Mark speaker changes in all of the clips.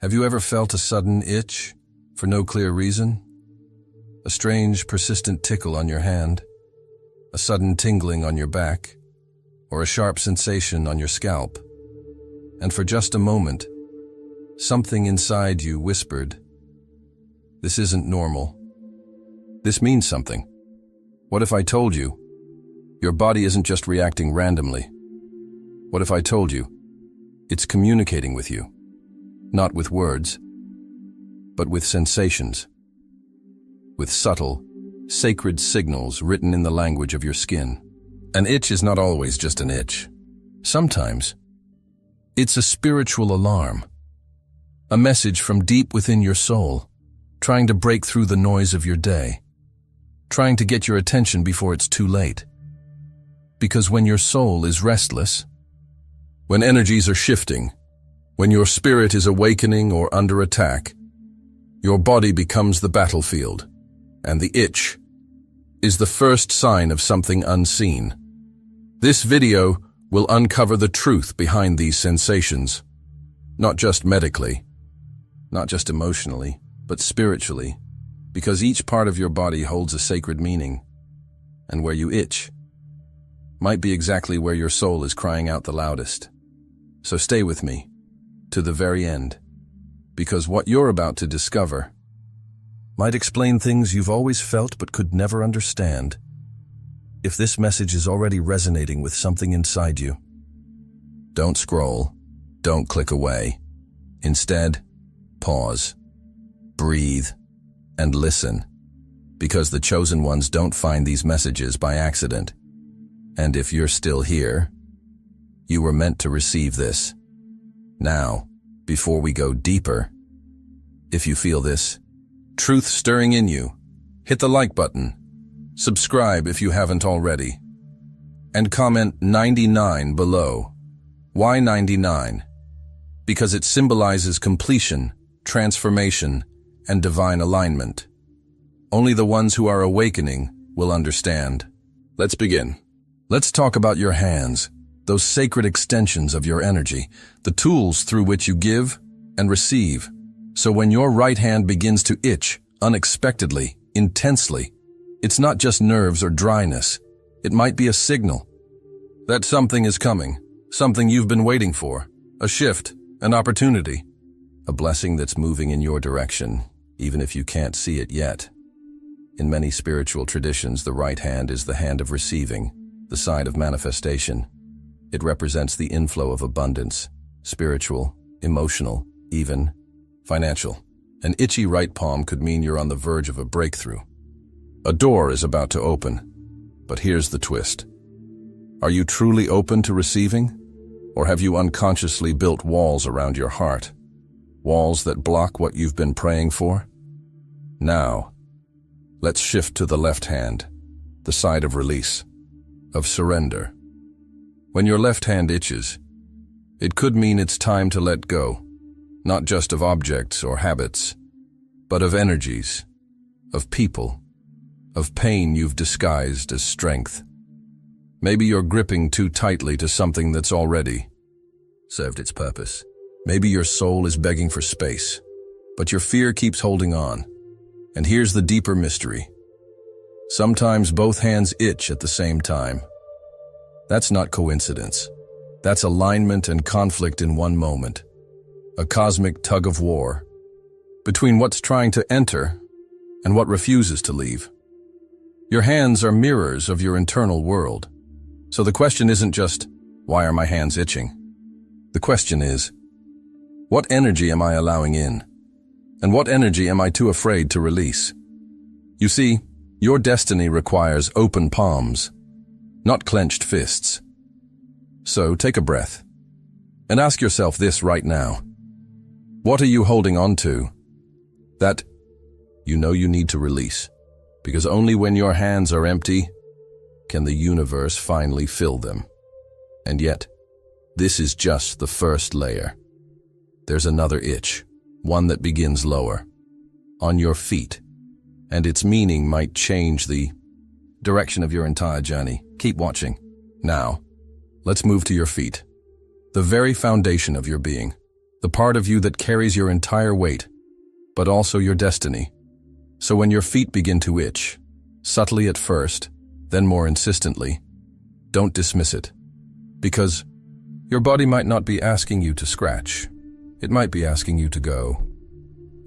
Speaker 1: Have you ever felt a sudden itch for no clear reason? A strange, persistent tickle on your hand, a sudden tingling on your back, or a sharp sensation on your scalp. And for just a moment, something inside you whispered, "This isn't normal. This means something." What if I told you your body isn't just reacting randomly? What if I told you it's communicating with you? Not with words, but with sensations, with subtle, sacred signals written in the language of your skin. An itch is not always just an itch. Sometimes, it's a spiritual alarm, a message from deep within your soul, trying to break through the noise of your day, trying to get your attention before it's too late. Because when your soul is restless, when energies are shifting, when your spirit is awakening or under attack, your body becomes the battlefield, and the itch is the first sign of something unseen. This video will uncover the truth behind these sensations, not just medically, not just emotionally, but spiritually, because each part of your body holds a sacred meaning, and where you itch might be exactly where your soul is crying out the loudest. So stay with me to the very end, because what you're about to discover might explain things you've always felt but could never understand. If this message is already resonating with something inside you, don't scroll, don't click away. Instead, pause, breathe, and listen, because the chosen ones don't find these messages by accident. And if you're still here, you were meant to receive this. Now, before we go deeper, if you feel this truth stirring in you, hit the like button, subscribe if you haven't already, and comment 99 below. Why 99? Because it symbolizes completion, transformation, and divine alignment. Only the ones who are awakening will understand. Let's begin. Let's talk about your hands, those sacred extensions of your energy, the tools through which you give and receive. So when your right hand begins to itch unexpectedly, intensely, it's not just nerves or dryness. It might be a signal that something is coming, something you've been waiting for, a shift, an opportunity, a blessing that's moving in your direction, even if you can't see it yet. In many spiritual traditions, the right hand is the hand of receiving, the side of manifestation. It represents the inflow of abundance, spiritual, emotional, even financial. An itchy right palm could mean you're on the verge of a breakthrough. A door is about to open. But here's the twist. Are you truly open to receiving? Or have you unconsciously built walls around your heart? Walls that block what you've been praying for? Now, let's shift to the left hand, the side of release, of surrender. When your left hand itches, it could mean it's time to let go, not just of objects or habits, but of energies, of people, of pain you've disguised as strength. Maybe you're gripping too tightly to something that's already served its purpose. Maybe your soul is begging for space, but your fear keeps holding on. And here's the deeper mystery. Sometimes both hands itch at the same time. That's not coincidence. That's alignment and conflict in one moment. A cosmic tug of war between what's trying to enter and what refuses to leave. Your hands are mirrors of your internal world. So the question isn't just, why are my hands itching? The question is, what energy am I allowing in? And what energy am I too afraid to release? You see, your destiny requires open palms, not clenched fists. So take a breath and ask yourself this right now. What are you holding on to that you know you need to release? Because only when your hands are empty can the universe finally fill them. And yet, this is just the first layer. There's another itch, one that begins lower, on your feet, and its meaning might change the direction of your entire journey. Keep watching. Now, let's move to your feet, the very foundation of your being, the the part of you that carries your entire weight, but also your destiny. So when your feet begin to itch, subtly at first, then more insistently, don't dismiss it. Because your body might not be asking you to scratch. It might be asking you to go.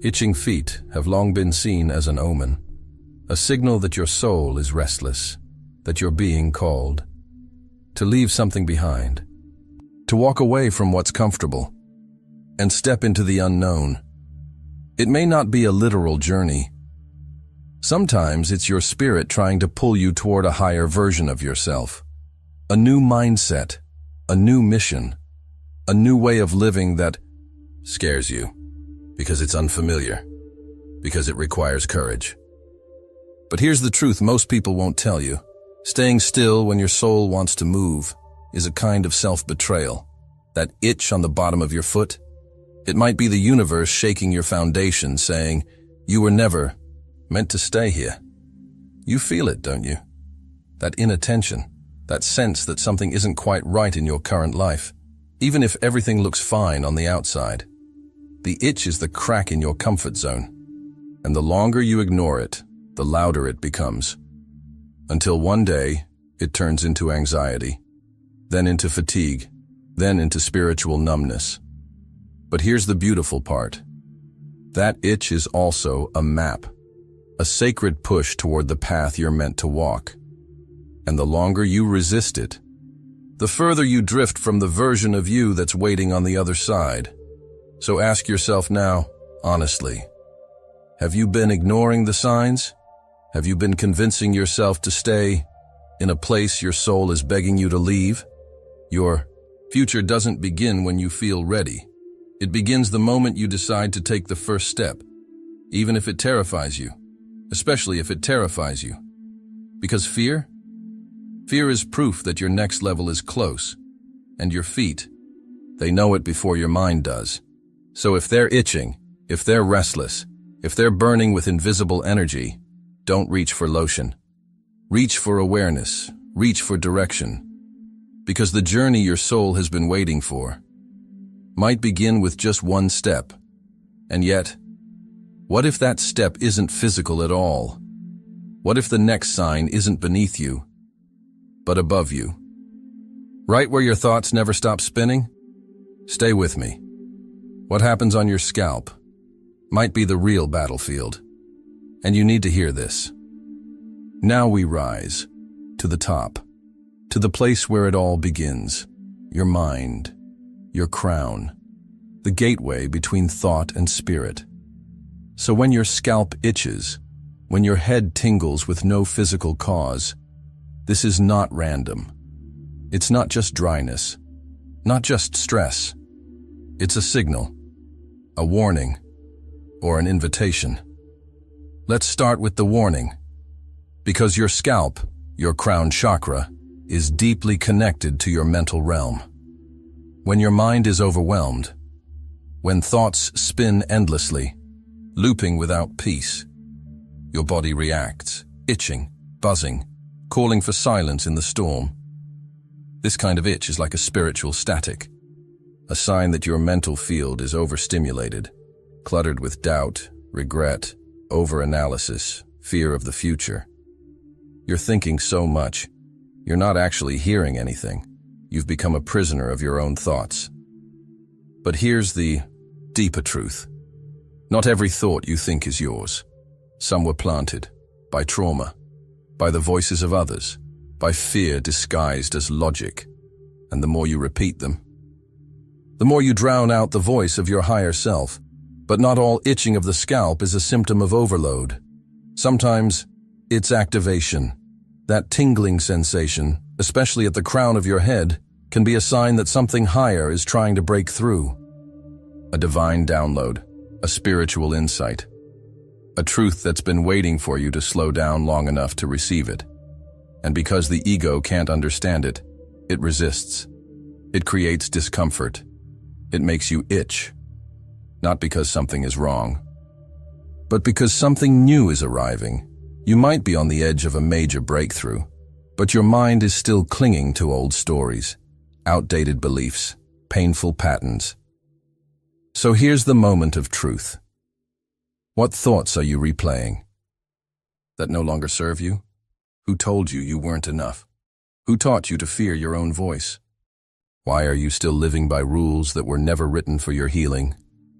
Speaker 1: Itching feet have long been seen as an omen, a signal that your soul is restless, that you're being called, to leave something behind, to walk away from what's comfortable, and step into the unknown. It may not be a literal journey. Sometimes it's your spirit trying to pull you toward a higher version of yourself, a new mindset, a new mission, a new way of living that scares you because it's unfamiliar, because it requires courage. But here's the truth most people won't tell you. Staying still when your soul wants to move is a kind of self-betrayal. That itch on the bottom of your foot, it might be the universe shaking your foundation, saying, you were never meant to stay here. You feel it, don't you? That inattention, that sense that something isn't quite right in your current life, even if everything looks fine on the outside. The itch is the crack in your comfort zone, and the longer you ignore it, the louder it becomes. Until one day, it turns into anxiety, then into fatigue, then into spiritual numbness. But here's the beautiful part. That itch is also a map, a sacred push toward the path you're meant to walk. And the longer you resist it, the further you drift from the version of you that's waiting on the other side. So ask yourself now, honestly, have you been ignoring the signs? Have you been convincing yourself to stay in a place your soul is begging you to leave? Your future doesn't begin when you feel ready. It begins the moment you decide to take the first step, even if it terrifies you, especially if it terrifies you. Because fear is proof that your next level is close, and your feet, they know it before your mind does. So if they're itching, if they're restless, if they're burning with invisible energy, don't reach for lotion. Reach for awareness, reach for direction. Because the journey your soul has been waiting for might begin with just one step. And yet, what if that step isn't physical at all? What if the next sign isn't beneath you, but above you? Right where your thoughts never stop spinning? Stay with me. What happens on your scalp might be the real battlefield, and you need to hear this. Now we rise to the top, to the place where it all begins, your mind, your crown, the gateway between thought and spirit. So when your scalp itches, when your head tingles with no physical cause, this is not random. It's not just dryness, not just stress. It's a signal, a warning, or an invitation. Let's start with the warning. Because your scalp, your crown chakra, is deeply connected to your mental realm. When your mind is overwhelmed, when thoughts spin endlessly, looping without peace, your body reacts, itching, buzzing, calling for silence in the storm. This kind of itch is like a spiritual static, a sign that your mental field is overstimulated, cluttered with doubt, regret, overanalysis, fear of the future. You're thinking so much, you're not actually hearing anything. You've become a prisoner of your own thoughts. But here's the deeper truth. Not every thought you think is yours. Some were planted by trauma, by the voices of others, by fear disguised as logic. And the more you repeat them, the more you drown out the voice of your higher self. But not all itching of the scalp is a symptom of overload. Sometimes it's activation. That tingling sensation, especially at the crown of your head, can be a sign that something higher is trying to break through. A divine download, a spiritual insight, a truth that's been waiting for you to slow down long enough to receive it. And because the ego can't understand it, it resists. It creates discomfort. It makes you itch. Not because something is wrong, but because something new is arriving. You might be on the edge of a major breakthrough, but your mind is still clinging to old stories, outdated beliefs, painful patterns. So here's the moment of truth. What thoughts are you replaying? That no longer serve you? Who told you you weren't enough? Who taught you to fear your own voice? Why are you still living by rules that were never written for your healing?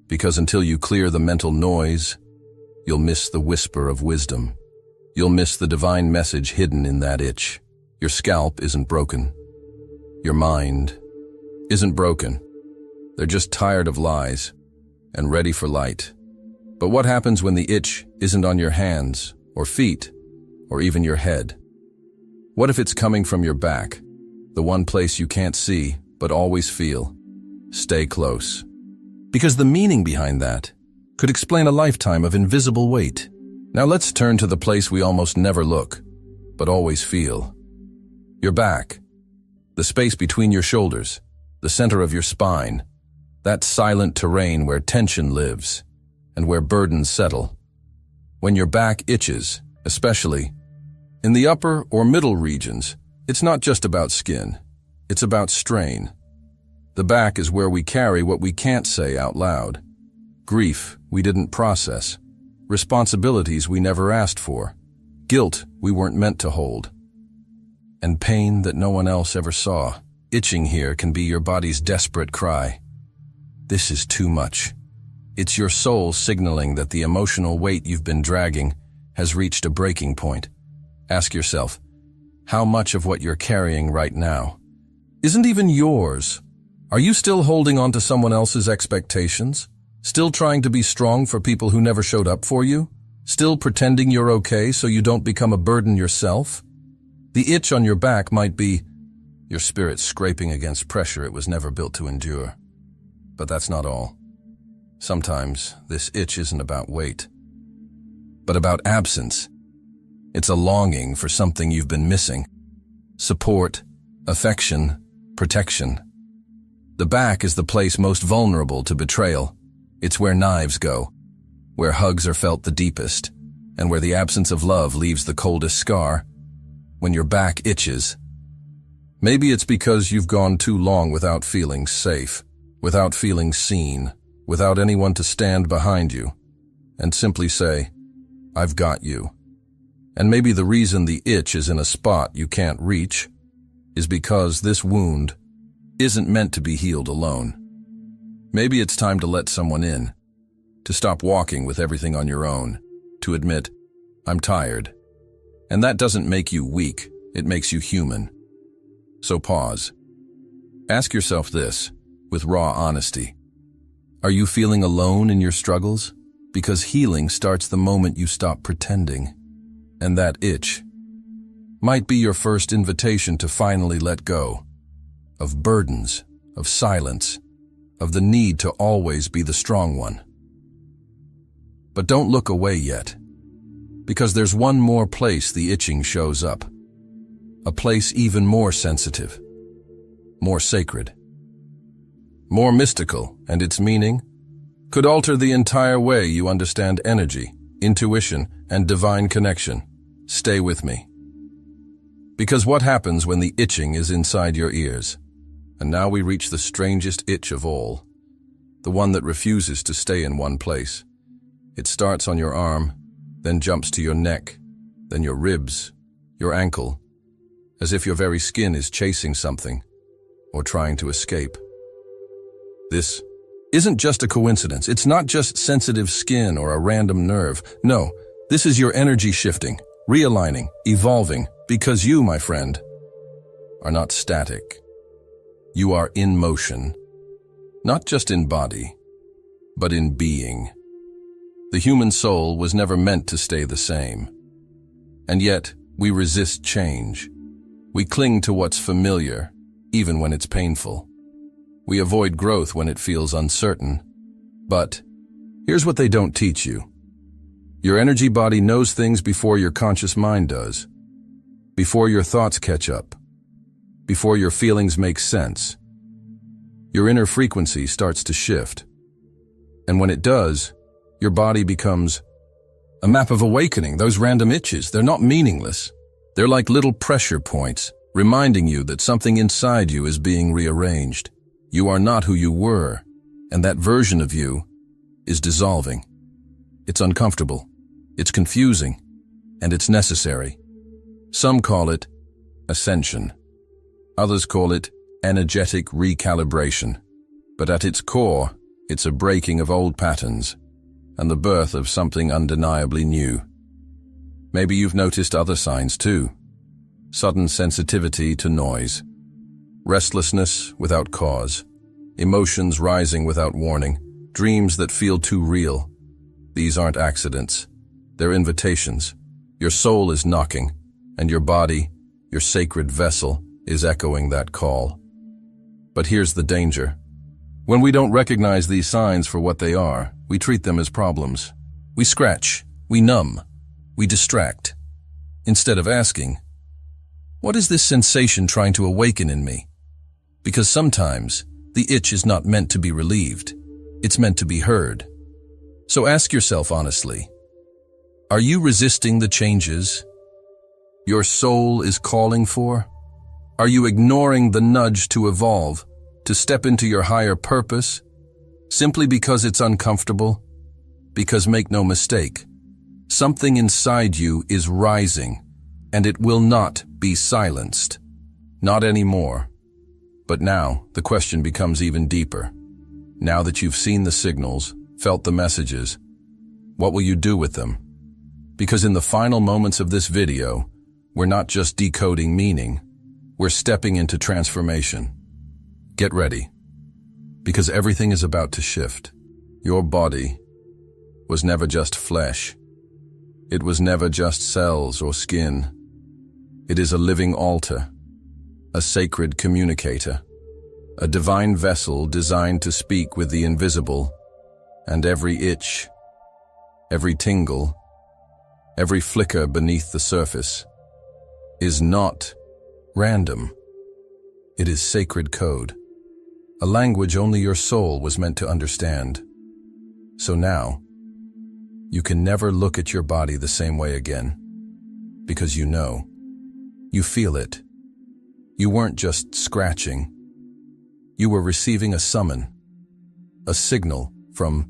Speaker 1: Because until you clear the mental noise, you'll miss the whisper of wisdom. You'll miss the divine message hidden in that itch. Your scalp isn't broken. Your mind isn't broken. They're just tired of lies and ready for light. But what happens when the itch isn't on your hands or feet or even your head? What if it's coming from your back, the one place you can't see but always feel? Stay close. Because the meaning behind that could explain a lifetime of invisible weight. Now let's turn to the place we almost never look, but always feel. Your back, the space between your shoulders, the center of your spine, that silent terrain where tension lives and where burdens settle. When your back itches, especially in the upper or middle regions, it's not just about skin, it's about strain. The back is where we carry what we can't say out loud. Grief we didn't process, responsibilities we never asked for, guilt we weren't meant to hold, and pain that no one else ever saw. Itching here can be your body's desperate cry. This is too much. It's your soul signaling that the emotional weight you've been dragging has reached a breaking point. Ask yourself, how much of what you're carrying right now isn't even yours? Are you still holding on to someone else's expectations? Still trying to be strong for people who never showed up for you? Still pretending you're okay so you don't become a burden yourself? The itch on your back might be your spirit scraping against pressure it was never built to endure. But that's not all. Sometimes this itch isn't about weight, but about absence. It's a longing for something you've been missing. Support, affection, protection. The back is the place most vulnerable to betrayal. It's where knives go, where hugs are felt the deepest, and where the absence of love leaves the coldest scar. When your back itches, maybe it's because you've gone too long without feeling safe, without feeling seen, without anyone to stand behind you and simply say, I've got you. And maybe the reason the itch is in a spot you can't reach is because this wound isn't meant to be healed alone. Maybe it's time to let someone in, to stop walking with everything on your own, to admit, I'm tired. And that doesn't make you weak, it makes you human. So pause. Ask yourself this, with raw honesty. Are you feeling alone in your struggles? Because healing starts the moment you stop pretending. And that itch might be your first invitation to finally let go of burdens, of silence, of the need to always be the strong one. But don't look away yet, because there's one more place the itching shows up. A place even more sensitive, more sacred, more mystical, and its meaning could alter the entire way you understand energy, intuition, and divine connection. Stay with me. Because what happens when the itching is inside your ears? And now we reach the strangest itch of all, the one that refuses to stay in one place. It starts on your arm, then jumps to your neck, then your ribs, your ankle, as if your very skin is chasing something or trying to escape. This isn't just a coincidence. It's not just sensitive skin or a random nerve. No, this is your energy shifting, realigning, evolving, because you, my friend, are not static. You are in motion, not just in body, but in being. The human soul was never meant to stay the same. And yet, we resist change. We cling to what's familiar, even when it's painful. We avoid growth when it feels uncertain. But here's what they don't teach you. Your energy body knows things before your conscious mind does, before your thoughts catch up, before your feelings make sense. Your inner frequency starts to shift. And when it does, your body becomes a map of awakening. Those random itches, they're not meaningless. They're like little pressure points, reminding you that something inside you is being rearranged. You are not who you were, And that version of you is dissolving. It's uncomfortable, it's confusing, and it's necessary. Some call it ascension. Others call it energetic recalibration. But at its core, it's a breaking of old patterns and the birth of something undeniably new. Maybe you've noticed other signs too. Sudden sensitivity to noise, restlessness without cause, emotions rising without warning, dreams that feel too real. These aren't accidents. They're invitations. Your soul is knocking, and your body, your sacred vessel, is echoing that call. But here's the danger. When we don't recognize these signs for what they are, we treat them as problems. We scratch, we numb, we distract. Instead of asking, what is this sensation trying to awaken in me? Because sometimes, the itch is not meant to be relieved. It's meant to be heard. So ask yourself honestly, are you resisting the changes your soul is calling for? Are you ignoring the nudge to evolve, to step into your higher purpose, simply because it's uncomfortable? Because make no mistake, something inside you is rising, and it will not be silenced. Not anymore. But now, the question becomes even deeper. Now that you've seen the signals, felt the messages, what will you do with them? Because in the final moments of this video, we're not just decoding meaning, we're stepping into transformation. Get ready, because everything is about to shift. Your body was never just flesh. It was never just cells or skin. It is a living altar, a sacred communicator, a divine vessel designed to speak with the invisible, and every itch, every tingle, every flicker beneath the surface is not random. It is sacred code, a language only your soul was meant to understand. So now, you can never look at your body the same way again, because you know, you feel it. You weren't just scratching. You were receiving a summon, a signal from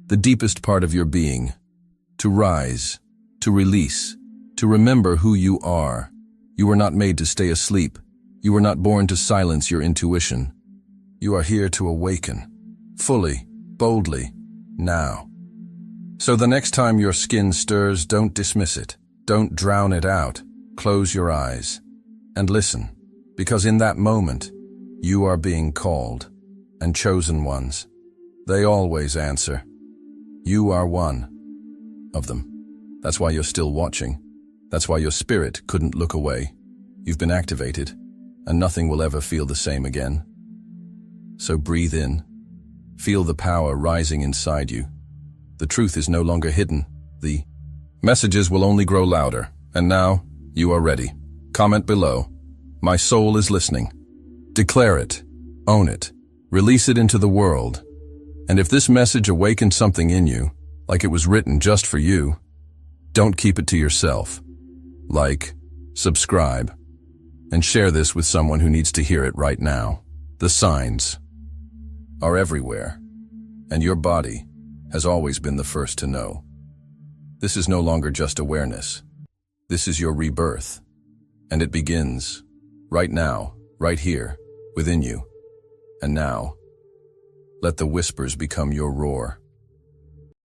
Speaker 1: the deepest part of your being, to rise, to release, to remember who you are. You were not made to stay asleep. You were not born to silence your intuition. You are here to awaken, fully, boldly, now. So the next time your skin stirs, don't dismiss it. Don't drown it out. Close your eyes and listen, because in that moment, you are being called, and chosen ones. They always answer. You are one of them. That's why you're still watching. That's why your spirit couldn't look away. You've been activated, and nothing will ever feel the same again. So breathe in. Feel the power rising inside you. The truth is no longer hidden. The messages will only grow louder. And now, you are ready. Comment below. My soul is listening. Declare it. Own it. Release it into the world. And if this message awakened something in you, like it was written just for you, don't keep it to yourself. Like, subscribe, and share this with someone who needs to hear it right now. The signs are everywhere, and your body has always been the first to know. This is no longer just awareness. This is your rebirth, and it begins right now, right here, within you. And now, let the whispers become your roar.